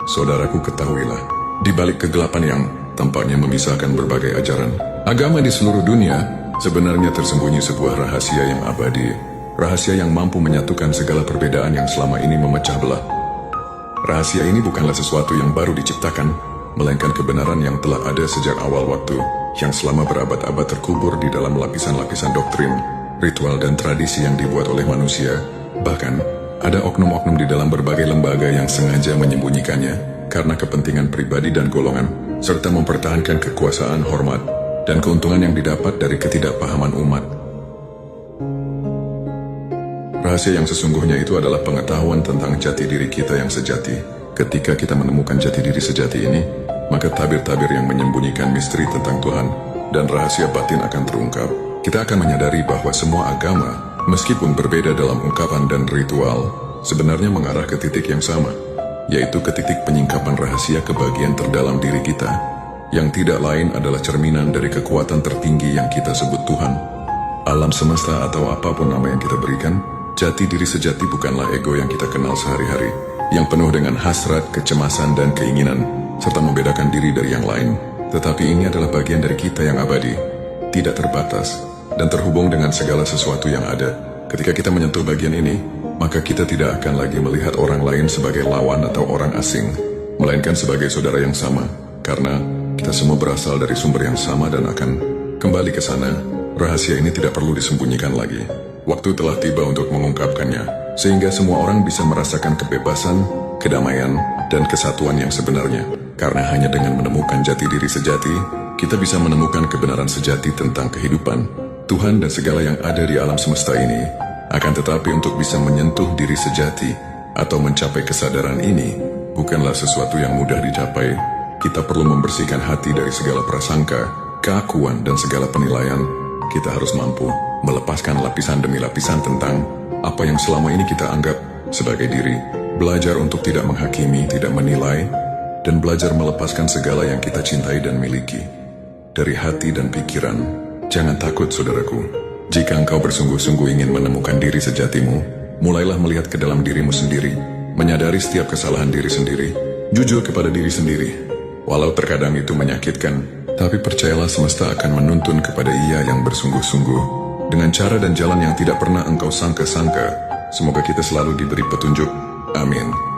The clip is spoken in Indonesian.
Saudaraku, ketahuilah, di balik kegelapan yang tampaknya memisahkan berbagai ajaran agama di seluruh dunia, sebenarnya tersembunyi sebuah rahasia yang abadi, rahasia yang mampu menyatukan segala perbedaan yang selama ini memecah belah. Rahasia ini bukanlah sesuatu yang baru diciptakan, melainkan kebenaran yang telah ada sejak awal waktu, yang selama berabad-abad terkubur di dalam lapisan-lapisan doktrin, ritual dan tradisi yang dibuat oleh manusia. Bahkan, ada oknum-oknum di dalam berbagai lembaga yang sengaja menyembunyikannya karena kepentingan pribadi dan golongan, serta mempertahankan kekuasaan, hormat, dan keuntungan yang didapat dari ketidakpahaman umat. Rahasia yang sesungguhnya itu adalah pengetahuan tentang jati diri kita yang sejati. Ketika kita menemukan jati diri sejati ini, maka tabir-tabir yang menyembunyikan misteri tentang Tuhan dan rahasia batin akan terungkap. Kita akan menyadari bahwa semua agama, meskipun berbeda dalam ungkapan dan ritual, sebenarnya mengarah ke titik yang sama, yaitu ke titik penyingkapan rahasia ke bagian terdalam diri kita, yang tidak lain adalah cerminan dari kekuatan tertinggi yang kita sebut Tuhan. Alam semesta atau apapun nama yang kita berikan, jati diri sejati bukanlah ego yang kita kenal sehari-hari, yang penuh dengan hasrat, kecemasan, dan keinginan, serta membedakan diri dari yang lain. Tetapi ini adalah bagian dari kita yang abadi, tidak terbatas, dan terhubung dengan segala sesuatu yang ada. Ketika kita menyentuh bagian ini, maka kita tidak akan lagi melihat orang lain sebagai lawan atau orang asing, melainkan sebagai saudara yang sama, karena kita semua berasal dari sumber yang sama dan akan kembali ke sana. Rahasia ini tidak perlu disembunyikan lagi. Waktu telah tiba untuk mengungkapkannya, sehingga semua orang bisa merasakan kebebasan, kedamaian, dan kesatuan yang sebenarnya. Karena hanya dengan menemukan jati diri sejati, kita bisa menemukan kebenaran sejati tentang kehidupan, Tuhan, dan segala yang ada di alam semesta ini. Akan tetapi untuk bisa menyentuh diri sejati atau mencapai kesadaran ini, bukanlah sesuatu yang mudah dicapai. Kita perlu membersihkan hati dari segala prasangka, keakuan, dan segala penilaian. Kita harus mampu melepaskan lapisan demi lapisan tentang apa yang selama ini kita anggap sebagai diri, belajar untuk tidak menghakimi, tidak menilai, dan belajar melepaskan segala yang kita cintai dan miliki. Dari hati dan pikiran, jangan takut, saudaraku. Jika engkau bersungguh-sungguh ingin menemukan diri sejatimu, mulailah melihat ke dalam dirimu sendiri, menyadari setiap kesalahan diri sendiri, jujur kepada diri sendiri. Walau terkadang itu menyakitkan, tapi percayalah semesta akan menuntun kepada ia yang bersungguh-sungguh, dengan cara dan jalan yang tidak pernah engkau sangka-sangka. Semoga kita selalu diberi petunjuk. Amin.